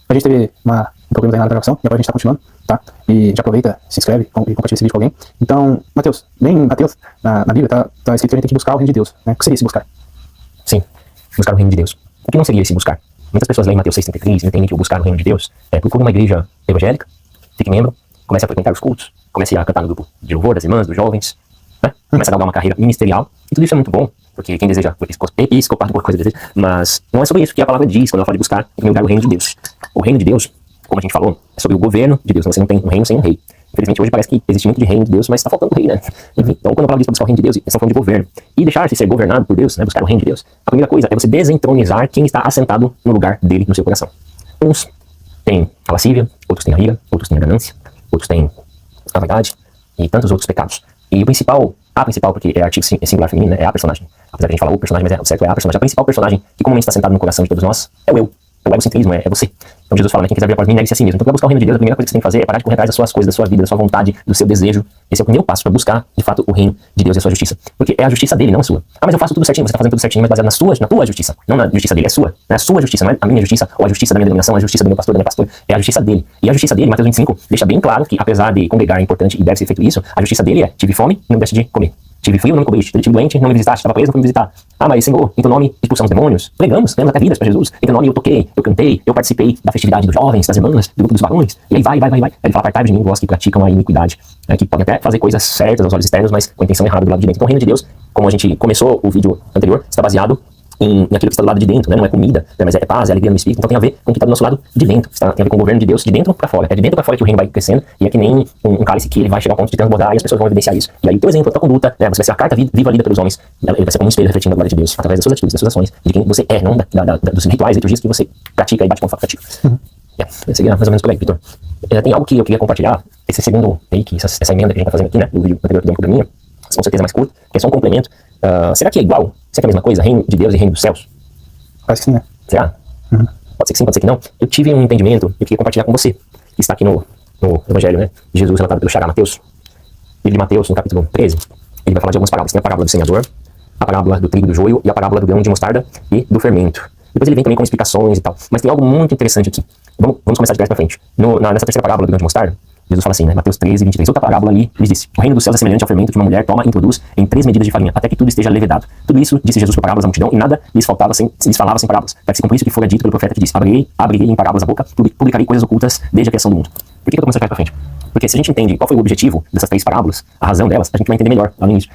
A gente teve um problema aí na gravação, e agora a gente tá continuando, tá? E já aproveita, se inscreve e compartilha esse vídeo com alguém. Então, Mateus, bem Mateus, na Bíblia tá escrito que a gente tem que buscar o reino de Deus, né? O que seria esse buscar? Sim, buscar o reino de Deus. O que não seria esse buscar? Muitas pessoas leem Mateus 6,33 e entendem que o buscar o reino de Deus é procura uma igreja evangélica, fique membro, comece a frequentar os cultos, comece a cantar no grupo de louvor das irmãs, dos jovens, né? Comece a galgar uma carreira ministerial. E tudo isso é muito bom, porque quem deseja episcopado por coisa deseja, mas não é sobre isso que a palavra diz quando ela fala de buscar, em primeiro lugar, o reino de Deus. O reino de Deus, como a gente falou, é sobre o governo de Deus. Então você não tem um reino sem um rei. Infelizmente hoje parece que existe muito de reino de Deus, mas está faltando rei, né? Enfim, então quando a palavra diz para buscar o reino de Deus, eles estão falando de governo. E deixar-se ser governado por Deus, né? Buscar o reino de Deus. A primeira coisa é você desentronizar quem está assentado no lugar dele, no seu coração. Uns têm a lascívia, outros têm a ira, outros têm a ganância, outros têm a vaidade e tantos outros pecados. E a principal, porque é artigo singular feminino, né? É a personagem. Apesar de a gente falar o personagem, mas o certo é a personagem. A principal personagem que comumente está sentado no coração de todos nós é o eu. O egocentrismo é você. Então Jesus fala, né, quem quiser vir após mim, negue-se a si mesmo. Então para buscar o reino de Deus, a primeira coisa que você tem que fazer é parar de correr atrás das suas coisas, da sua vida, da sua vontade, do seu desejo. Esse é o primeiro passo para buscar, de fato, o reino de Deus e a sua justiça. Porque é a justiça dele, não a sua. Ah, mas eu faço tudo certinho, você está fazendo tudo certinho, mas baseado na tua justiça. Não na justiça dele, é sua. Não é a sua justiça, não é a minha justiça, ou a justiça da minha denominação, a justiça do meu pastor, da minha pastora. É a justiça dele. E a justiça dele, Mateus 25, deixa bem claro que, apesar de congregar é importante e deve ser feito isso, a justiça dele é: tive fome e não deste de comer. Tive frio, não me cobriste. Tive doente, não me visitaste. Estava preso, não fui me visitar. Ah, mas Senhor, em teu nome expulsamos demônios. Pregamos, ganhamos até vidas para Jesus. Em teu nome eu toquei, eu cantei, eu participei da festividade dos jovens, das irmãs, do grupo dos varões. E aí vai. Ele fala: apartai de mim, vós que praticam a iniquidade. Que podem até fazer coisas certas aos olhos externos, mas com a intenção errada do lado de dentro. Então o reino de Deus, como a gente começou o vídeo anterior, está baseado naquilo que está do lado de dentro, né? Não é comida, né? Mas é paz, é alegria no espírito. Então tem a ver com o que está do nosso lado de dentro. Tem a ver com o governo de Deus de dentro para fora. É de dentro para fora que o reino vai crescendo, e é que nem um cálice que ele vai chegar ao ponto de transbordar e as pessoas vão evidenciar isso. E aí o teu exemplo, a tua conduta, né? Você vai ser a carta viva lida pelos homens. Ele vai ser como um espelho refletindo a glória de Deus através das suas atitudes, das suas ações, de quem você é, não dos rituais, liturgias que você pratica e bate com facultativo. Seria mais ou menos por aí, Vitor. Tem algo que eu queria compartilhar. Esse segundo take, essa emenda que a gente está fazendo aqui, né? Do vídeo anterior que deu um probleminha, com certeza mais curto, que é só um complemento. Será que é igual? Será que é a mesma coisa? Reino de Deus e reino dos céus? Parece que sim, né? Será? Pode ser que sim, pode ser que não. Eu tive um entendimento que eu queria compartilhar com você, que está aqui no Evangelho, né? De Jesus relatado pelo Xará Mateus. Livro de Mateus, no capítulo 13, ele vai falar de algumas parábolas. Tem a parábola do semeador, a parábola do trigo e do joio e a parábola do grão de mostarda e do fermento. Depois ele vem também com explicações e tal. Mas tem algo muito interessante aqui. Vamos começar de trás para frente. Nessa terceira parábola do grão de mostarda, Jesus fala assim, né? Mateus 13, 23. Outra parábola ali, ele disse: o reino dos céus é semelhante ao fermento que uma mulher toma e introduz em 3 medidas de farinha, até que tudo esteja levedado. Tudo isso disse Jesus por parábolas à multidão, e nada lhes falava lhes falava sem parábolas. Para que se cumprisse o que fora dito pelo profeta que disse: abrirei em parábolas a boca, publicarei coisas ocultas desde a criação do mundo. Por que eu tô começando de trás para frente? Porque se a gente entende qual foi o objetivo dessas 3 parábolas, a razão delas, a gente vai entender melhor lá no início.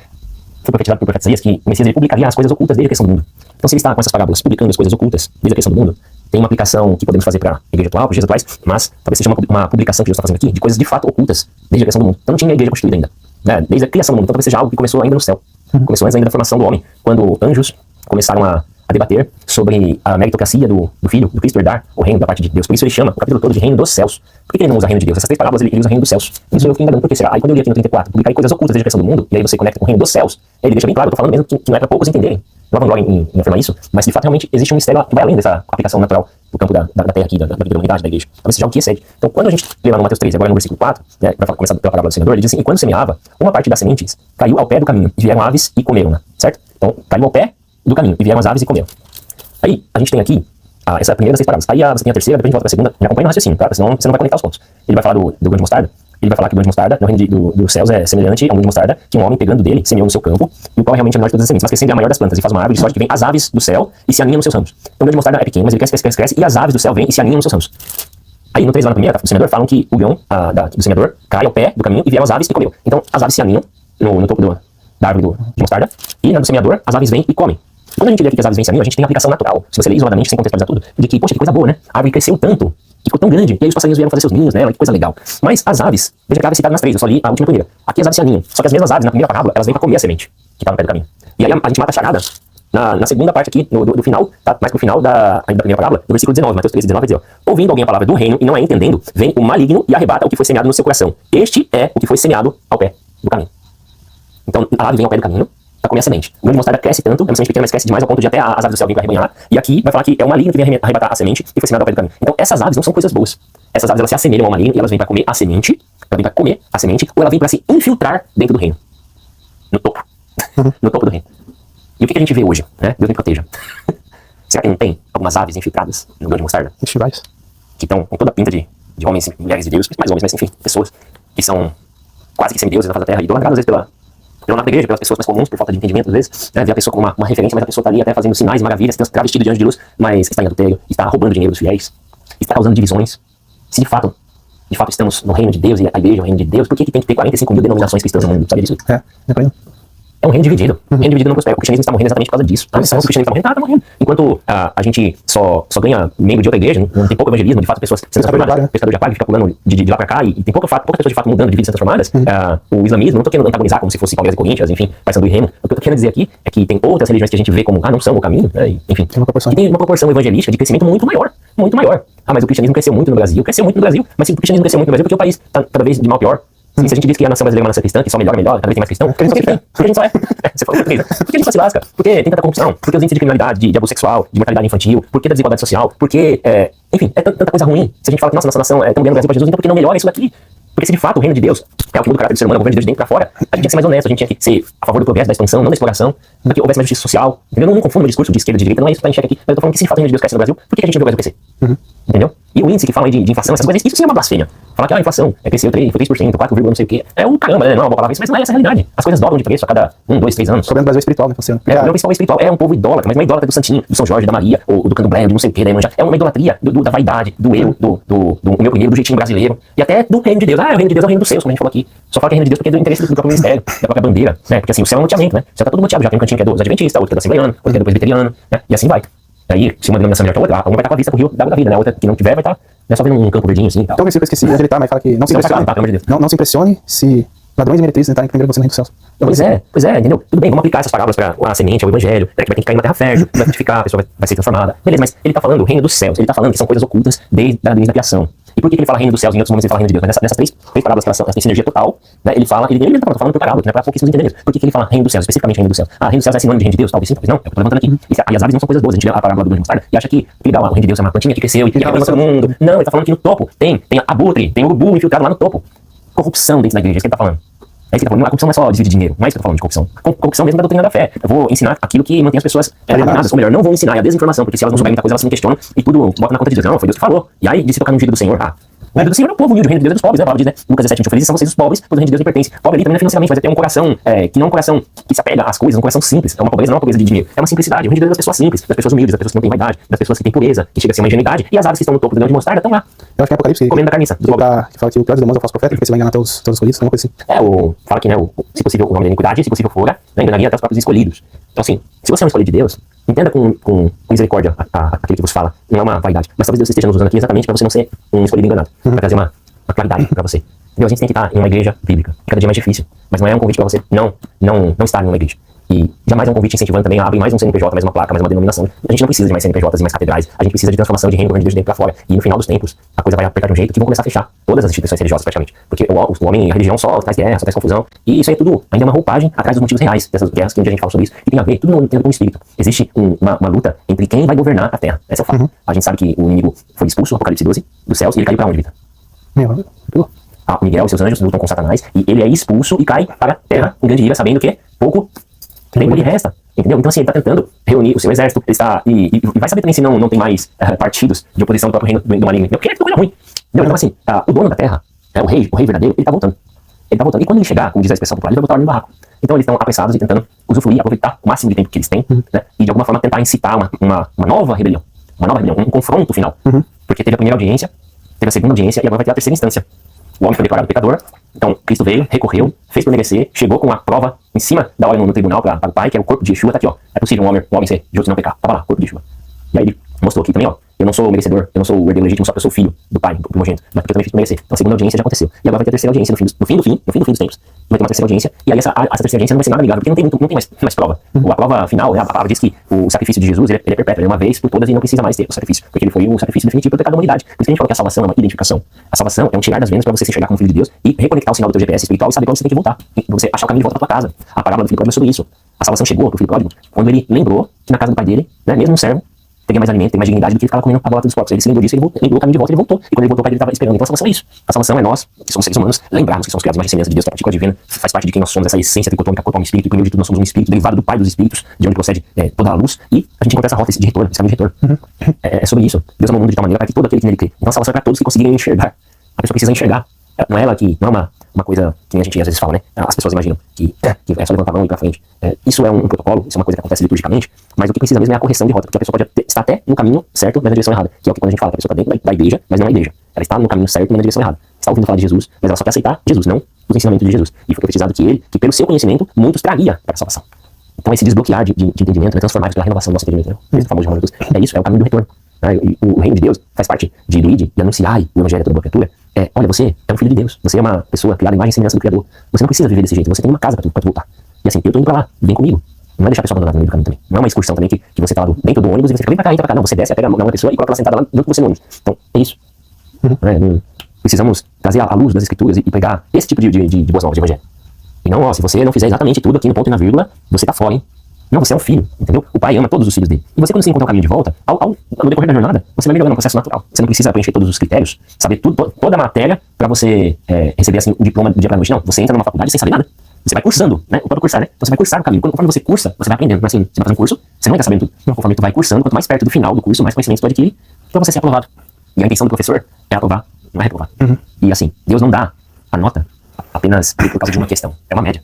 Foi profetizado pelo profeta Isaías que o Messias publicaria as coisas ocultas desde a criação do mundo. Então se ele está com essas parábolas publicando as coisas ocultas desde a criação do mundo, tem uma aplicação que podemos fazer para a igreja atual, para os dias atuais, mas talvez seja uma publicação que Jesus está fazendo aqui de coisas de fato ocultas desde a criação do mundo. Então não tinha igreja constituída ainda, né? Desde a criação do mundo. Então talvez seja algo que começou ainda no céu. Começou antes ainda da formação do homem, quando anjos começaram a debater sobre a meritocracia do Filho, do Cristo herdar o reino da parte de Deus. Por isso ele chama o capítulo todo de reino dos céus. Por que ele não usa reino de Deus? Essas 3 parábolas ele usa reino dos céus. Isso eu fiquei enganando. Por que será? Aí quando eu li aqui no 34, publicar coisas ocultas desde a criação do mundo, e aí você conecta com o reino dos céus, ele deixa bem claro, eu tô falando mesmo que não é para poucos entenderem. Não há vanglória em afirmar isso, mas de fato realmente existe um mistério que vai além dessa aplicação natural do campo da terra aqui, da vida da humanidade, da igreja. Talvez seja algo que excede. Então quando a gente lê lá no Mateus 13, agora no versículo 4, né, vai começar pela parábola do semeador, ele diz assim: e quando semeava, uma parte das sementes caiu ao pé do caminho, e vieram aves e comeram, né? Certo? Então caiu ao pé do caminho, e vieram as aves e comeram. Aí, a gente tem aqui essa primeira das 3 parábolas. Aí você tem a terceira, depois a gente volta pra segunda. Me acompanha no raciocínio, tá? Senão você não vai conectar os pontos. Ele vai falar do grão de mostarda. Ele vai falar que o grão de mostarda, no reino dos céus, é semelhante a um grão de mostarda que um homem pegando dele semeou no seu campo, e o qual realmente é menor de todas as sementes, mas que sempre é a maior das plantas, e faz uma árvore de sorte que vem as aves do céu e se aninham nos seus ramos. Então o grão de mostarda é pequeno, mas ele cresce, e as aves do céu vêm e se aninham nos seus ramos. Aí no 3 lá na primeira, do semeador, falam que o grão do semeador cai ao pé do caminho e vieram as aves e comeu. Então as aves se aninham no topo da árvore de mostarda, e na do semeador, as aves vêm e comem. Quando a gente lê aqui que as aves vêm se aninham, a gente tem a aplicação natural, se você lê isoladamente, sem contextualizar tudo, de que, poxa, que coisa boa, né? A árvore cresceu tanto, ficou tão grande, e aí os passarinhos vieram fazer seus ninhos nela, que coisa legal. Mas as aves, veja que a ave é citada nas 3, eu só li a última primeira. Aqui as aves se aninham, só que as mesmas aves, na primeira parábola, elas vêm para comer a semente, que está no pé do caminho. E aí a gente mata a charada na segunda parte aqui, do final, tá? Mais pro final da primeira parábola, do versículo 19, Mateus 13, 19, vai dizer: ouvindo alguém a palavra do reino e não a entendendo, vem o maligno e arrebata o que foi semeado no seu coração. Este é o que foi semeado ao pé do caminho. Então a ave vem ao pé do caminho para comer a semente. O grão de mostarda cresce tanto, é uma semente pequena, mas cresce demais ao ponto de até as aves do céu virem para arrebanhar. E aqui vai falar que é o maligno que vem arrebatar a semente e foi semeado ao pé do caminho. Então essas aves não são coisas boas. Essas aves elas se assemelham ao maligno e elas vêm para comer a semente, ou ela vem para se infiltrar dentro do reino. No topo. No topo do reino. E o que a gente vê hoje, né? Deus me proteja. Será que não tem algumas aves infiltradas no grão de mostarda? Festivais. que estão com toda a pinta de homens e mulheres de Deus, mais homens, mas enfim, pessoas que são quase que semideuses na face da terra, idolatradas às vezes pelo lado da igreja, pelas pessoas mais comuns, por falta de entendimento às vezes, né? Ver a pessoa como uma referência, mas a pessoa está ali até fazendo sinais e maravilhas, travestido diante de luz, mas está em adultério, está roubando dinheiro dos fiéis, está causando divisões. Se de fato estamos no reino de Deus e a igreja é o reino de Deus, por que tem que ter 45 mil denominações cristãs no mundo? Sabe disso? É um reino dividido. Um reino dividido não prospera. O cristianismo está morrendo exatamente por causa disso. O cristianismo está morrendo. Enquanto a gente só ganha membro de outra igreja, não tem pouco evangelismo, de fato, pessoas sendo transformadas, pescador de aquário que fica pulando de lá pra cá, e tem poucas pessoas de fato mudando de vida sendo transformadas. O islamismo, não tô querendo antagonizar como se fosse Palmeiras e Corinthians, enfim, Paysandu e Remo. O que eu tô querendo dizer aqui é que tem outras religiões que a gente vê como, não são o caminho, né? E, enfim. E tem uma proporção evangelística de crescimento muito maior. Muito maior. Mas o cristianismo cresceu muito no Brasil. Mas se o cristianismo cresceu muito no Brasil, porque o país tá cada vez de mal a pior. Se a gente diz que a nação brasileira é uma nação cristã, que só melhora, cada vez tem mais cristão, porque a gente só é. Você falou português, né? Porque a gente só se lasca, porque tem tanta corrupção, porque os índices de criminalidade, de abuso sexual, de mortalidade infantil, porque da desigualdade social, porque, enfim, é tanta coisa ruim. Se a gente fala que nossa nação é tão bem no Brasil pra Jesus, então por que não melhora isso daqui? Porque se de fato o reino de Deus é o que muda o caráter do ser humano, é o governo de Deus de dentro pra fora, a gente tinha que ser mais honesto, a gente tinha que ser a favor do progresso, da expansão, não da exploração, para que houvesse mais justiça social. Entendeu? Não confundo o discurso de esquerda e de direita, não é isso que tá em xeque aqui, mas eu tô falando que se de fato o reino de Deus cresce no Brasil, por que a gente não vê o Brasil crescer? Entendeu? E o índice que fala aí de inflação, essas coisas, isso sim é uma blasfêmia. Falar que a inflação cresceu 3%, 4, não sei o quê, é um caramba, né? Não é uma boa palavra isso, mas não é essa a realidade. As coisas dobram de preço a cada 1, 2, 3 anos. O problema do Brasil é espiritual, né, Luciano? O problema principal é espiritual, é um povo idólatra, mas não é idólatra do Santinho, do São Jorge, da Maria, ou do Candomblé, de não sei o quê, da Iemanjá. É uma idolatria da vaidade, do eu, do meu primeiro, do jeitinho brasileiro, e até do reino de Deus. O reino de Deus é o reino dos céus, como a gente falou aqui. Só fala que é reino de Deus porque é do interesse do próprio ministério, da própria bandeira, né? Porque assim, o céu é um loteamento, né? O céu tá todo loteado, já tem um cantinho que é dos adventistas, outro que é do assembleiano, outro que é do presbiteriano, né? E assim vai. Aí, se uma denominação melhor que a outra, uma vai estar com a vista pro rio da água da vida, né? A outra que não tiver vai estar, só vendo um campo verdinho assim e tal. Tem um versículo que eu esqueci onde ele tá, mas fala que não se impressione. Não se impressione se ladrões e meretrizes entrarem primeiro você no reino dos céus. Pois é, entendeu? Tudo bem, vamos aplicar essas palavras para a semente, ao evangelho, que vai ter que cair na terra fértil, vai frutificar, a pessoa vai ser transformada. Beleza, mas ele tá falando do reino dos céus, ele tá falando que são coisas ocultas desde a criação. E por que ele fala reino dos céus e em outros momentos ele fala reino de Deus? Mas nessas três parábolas que elas têm sinergia total, né? Ele tá falando por parábola, que não é para pouquíssimos entender. Por que ele fala reino dos céus, especificamente reino dos céus? Reino dos céus é sinônimo de reino de Deus? Talvez sim, talvez não. É o que eu tô levantando aqui. E as aves não são coisas boas. A gente lê a parábola do grão de mostarda e acha que legal, o reino de Deus é uma plantinha que cresceu e que queima todo mundo. Não, ele tá falando que no topo tem abutre, tem urubu infiltrado lá no topo. Corrupção dentro da igreja, é isso que ele tá falando. É isso que ele tá falando. A corrupção não é só dividir dinheiro, não é isso que eu tô falando de corrupção. Corrupção mesmo da doutrina da fé. Eu vou ensinar aquilo que mantém as pessoas alienadas. Ou melhor, não vou ensinar a desinformação, porque se elas não souberem muita coisa, elas se questionam e tudo bota na conta de Deus. Não, foi Deus que falou. E aí, de se tocar no ungido do Senhor, o reino do Senhor é o povo humilde, o reino de Deus é dos pobres, né? A palavra diz, né? Lucas 17, felizes são vocês os pobres, pois o reino de Deus lhe pertence. Pobre ali também não é financeiramente, mas é ter um coração que não é um coração que se apega às coisas, um coração simples. É uma pobreza, não é uma pobreza de dinheiro. É uma simplicidade. O reino de Deus é das pessoas simples, das pessoas humildes, das pessoas que não têm vaidade, das pessoas que têm pureza, que chega a ser uma ingenuidade. E as aves que estão no topo do grão de mostarda estão lá. Eu acho que é Apocalipse comendo da carniça. Que fala que o pior dos demônios é o falso profeta, que você vai enganar até os escolhidos, alguma coisa assim. Fala que, né, se possível, o nome da iniquidade, se possível fora, né, enganaria até os próprios escolhidos. Então, assim, se você é um escolhido de Deus, entenda com misericórdia aquilo que você fala. Não é uma vaidade. Mas talvez Deus esteja nos usando aqui exatamente para você não ser um escolhido enganado. Para trazer uma claridade para você. Entendeu? A gente tem que estar em uma igreja bíblica. Cada dia mais difícil. Mas não é um convite para você não estar em uma igreja. E jamais é um convite incentivando também a abrir mais um CNPJ, mais uma placa, mais uma denominação. A gente não precisa de mais CNPJs e mais catedrais. A gente precisa de transformação de reino do reino de Deus de dentro para fora. E no final dos tempos, a coisa vai apertar de um jeito que vão começar a fechar todas as instituições religiosas praticamente. Porque o homem, a religião só traz guerra, só traz confusão. E isso aí é tudo ainda uma roupagem atrás dos motivos reais dessas guerras que um dia a gente fala sobre isso. E tem a ver, tudo não entendo com o espírito. Existe uma luta entre quem vai governar a terra. Esse é o fato. A gente sabe que o inimigo foi expulso, Apocalipse 12, dos céus, e ele caiu para onde, Vitor? Miguel e seus anjos lutam com Satanás, e ele é expulso e cai para a terra em grande ira, sabendo que pouco tempo lhe resta. Entendeu? Então, assim, ele está tentando reunir o seu exército, ele está, e vai saber também se não tem mais partidos de oposição do próprio reino do maligno. Porque é coisa ruim. Entendeu? Então, assim, o dono da terra, o rei verdadeiro, ele está voltando. Ele está voltando. E quando ele chegar, como diz a expressão popular, ele vai botar ordem no barraco. Então, eles estão apressados e tentando usufruir, aproveitar o máximo de tempo que eles têm, né? E de alguma forma tentar incitar uma nova rebelião. Um confronto final. Porque teve a primeira audiência, teve a segunda audiência e agora vai ter a terceira instância. O homem foi declarado pecador, então Cristo veio, recorreu, fez por merecer, chegou com a prova em cima da hora no tribunal para o Pai, que é o corpo de Yeshua, tá aqui, ó. É possível um homem ser justo e não pecar. Tava lá, corpo de Yeshua. E aí ele mostrou aqui também, ó. Eu não sou o merecedor, eu não sou o herdeiro legítimo, só porque eu sou filho do Pai, do primogênito, mas porque eu também fiz por merecer. Então a segunda audiência já aconteceu. E agora vai ter a terceira audiência no fim dos tempos. Vai ter uma terceira audiência, e aí essa terceira audiência não vai ser nada amigável, porque não tem mais prova. A prova final, a palavra diz que o sacrifício de Jesus, ele é perpétuo, ele é uma vez por todas e não precisa mais ter o sacrifício, porque ele foi o sacrifício definitivo pelo pecado da humanidade. Por isso que a gente fala que a salvação é uma identificação. A salvação é um tirar das vendas para você se enxergar como filho de Deus e reconectar o sinal do teu GPS espiritual e saber quando você tem que voltar. E você achar o caminho de volta para tua casa. A parábola do filho pródigo é sobre isso. A salvação chegou pro filho pródigo quando ele lembrou que na casa do pai dele, né, mesmo um servo, Peguei mais alimento, peguei mais dignidade do que ficava comendo a bola dos corpos. Ele se lembrou disso, ele lembrou o caminho de volta, ele voltou. E quando ele voltou, o pai dele estava esperando. Então a salvação é isso. A salvação é nós, que somos seres humanos, lembrarmos que somos criados mais de semelhança de Deus, que a partícula divina faz parte de quem nós somos, essa essência tricotômica, corpo, alma e espírito, e por meio de tudo nós somos um espírito derivado do Pai dos espíritos, de onde procede toda a luz, e a gente encontra essa rota de retorno, esse caminho de retorno. É sobre isso. Deus ama o mundo de tal maneira para que todo aquele que nele crê. Então a salvação é para todos que conseguirem enxergar. A pessoa precisa enxergar. Não é ela que, não é uma coisa que a gente às vezes fala, né? As pessoas imaginam que é só levantar a mão e ir pra frente. Isso é um protocolo, isso é uma coisa que acontece liturgicamente, mas o que precisa mesmo é a correção de rota, porque a pessoa pode estar até no caminho certo, mas na direção errada. Que é o que quando a gente fala que a pessoa está dentro da igreja, mas não é a igreja. Ela está no caminho certo, mas na direção errada. Está ouvindo falar de Jesus, mas ela só quer aceitar Jesus, não os ensinamentos de Jesus. E foi profetizado que pelo seu conhecimento, muitos traria para a salvação. Então esse desbloquear de entendimento é transformado pela renovação do nosso entendimento. Esse famoso de Jesus. É isso, é o caminho do retorno. E o reino de Deus faz parte de ir e anunciar o evangelho a toda boa criatura. Olha, você é um filho de Deus, você é uma pessoa criada à imagem e semelhança do Criador. Você não precisa viver desse jeito, você tem uma casa pra tu voltar. E assim, eu tô indo pra lá, vem comigo. Não é deixar a pessoa abandonada no meio do caminho também. Não é uma excursão também que você tá lá dentro do ônibus e você fica, vem pra cá, entra pra cá. Não, você desce, pega uma pessoa e coloca ela sentada lá junto com você no ônibus. Então, é isso. Precisamos trazer a luz das escrituras e pegar esse tipo de boas novas de evangelho. E não, se você não fizer exatamente tudo aqui no ponto e na vírgula, você tá fora, hein? Não, você é um filho, entendeu? O pai ama todos os filhos dele. E você, quando você encontrar o caminho de volta, no decorrer da jornada, você vai melhorando, é um processo natural. Você não precisa preencher todos os critérios, saber toda a matéria pra você receber assim, um diploma do dia pra noite. Não, você entra numa faculdade sem saber nada. Você vai cursando, né? O próprio cursar, né? Então você vai cursar o caminho. Conforme você cursa, você vai aprendendo. Mas assim, você vai fazer um curso, você não vai estar sabendo tudo. Não, conforme tu vai cursando, quanto mais perto do final do curso, mais conhecimento tu adquire pra você ser aprovado. E a intenção do professor é aprovar, não é reprovar. E assim, Deus não dá a nota apenas por causa de uma questão. É uma média.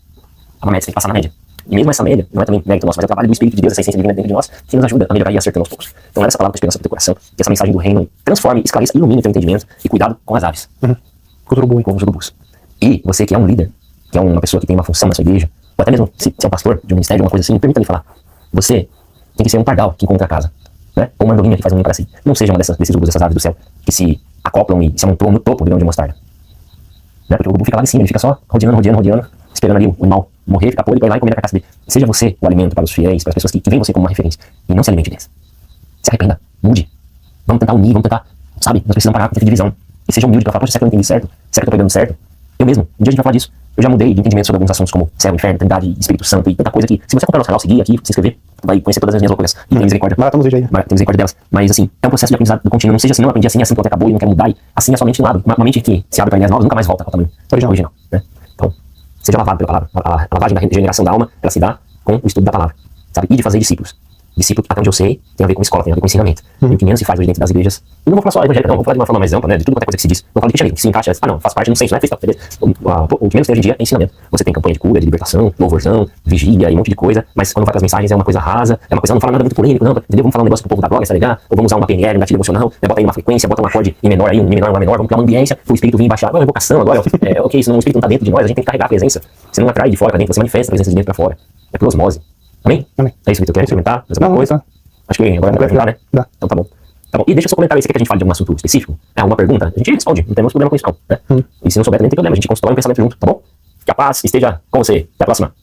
É uma média, você tem que passar na média. E mesmo essa média, não é também mérito nosso, mas é o trabalho do Espírito de Deus, essa essência divina dentro de nós, que nos ajuda a melhorar e acertar aos poucos. Então leva essa palavra de esperança pro teu coração, que essa mensagem do reino transforme, esclareça, ilumine o teu entendimento, e cuidado com as aves. Com os urubus. E você que é um líder, que é uma pessoa que tem uma função na sua igreja, ou até mesmo se é um pastor de um ministério, alguma coisa assim, permita-me falar. Você tem que ser um pardal que encontra a casa, né? Ou uma andorinha que faz um ninho para si. Não seja uma desses urubus, dessas aves do céu, que se acoplam e se amontoam no topo do grão de mostarda. Né? Porque o urubu fica lá em cima, ele fica só rodeando, esperando ali o animal morrer, ficar podre, para ir lá e comer a carcaça dele. Seja você o alimento para os fiéis, para as pessoas que veem você como uma referência. E não se alimente deles. Se arrependa, mude. Vamos tentar unir, vamos tentar, sabe? Nós precisamos parar com a divisão. E seja humilde para falar, poxa, será que eu entendi certo? Será que eu tô pegando certo? Eu mesmo, um dia a gente vai falar disso. Eu já mudei de entendimento sobre alguns assuntos como céu, inferno, trindade, Espírito Santo e tanta coisa que, se você acompanhar nosso canal, seguir aqui, se inscrever, vai conhecer todas as minhas loucuras. E tem misericórdia. Maratona do vídeo aí. Tem misericórdia delas. Mas assim, é um processo de aprendizado contínuo. Não seja assim, não aprendi assim, pronto, acabou e não quero mudar. E assim é somente um lado. Uma mente que se abre para ideias novas nunca mais volta ao tamanho original, né? Então, seja lavado pela palavra. A lavagem da regeneração da alma, ela se dá com o estudo da palavra, sabe? E de fazer discípulos. Discípulo, até onde eu sei, tem a ver com escola, tem a ver com ensinamento. E o que menos se faz hoje dentro das igrejas. E não vou falar só evangélica, não, vou falar de uma forma mais ampla, né? De tudo quanto é coisa que se diz. Vou falar de cristianismo, que se encaixa, não, faz parte, não sei, isso não é freestyle, beleza? O que menos tem hoje em dia é ensinamento. Você tem campanha de cura, de libertação, louvorzão, vigília e um monte de coisa, mas quando vai para as mensagens é uma coisa rasa, é uma coisa, não fala nada muito polêmico, não, entendeu? Vamos falar um negócio pro povo da glória, se ligar? Ou vamos usar uma PNL, um gatilho emocional, né? Bota aí uma frequência, bota um acorde em menor aí, um menor, uma menor, vamos criar uma ambiência, o espírito vir baixar, uma evocação agora, ok, isso não, o espírito não tá dentro de nós, a gente tem que carregar a presença. Você não atrai de fora para dentro, você manifesta a presença de dentro para fora. É por osmose. Amém? Amém. É isso, Vitor, quer experimentar? Mais alguma coisa? Acho que agora vai ficar, né? Dá. Então tá bom. Tá bom. E deixa seu comentário aí, você quer que a gente fale de algum assunto específico? Alguma pergunta? A gente responde, não temos problema com isso não, né? E se não souber também não tem problema, a gente constrói um pensamento junto, tá bom? Que a paz esteja com você. Até a próxima.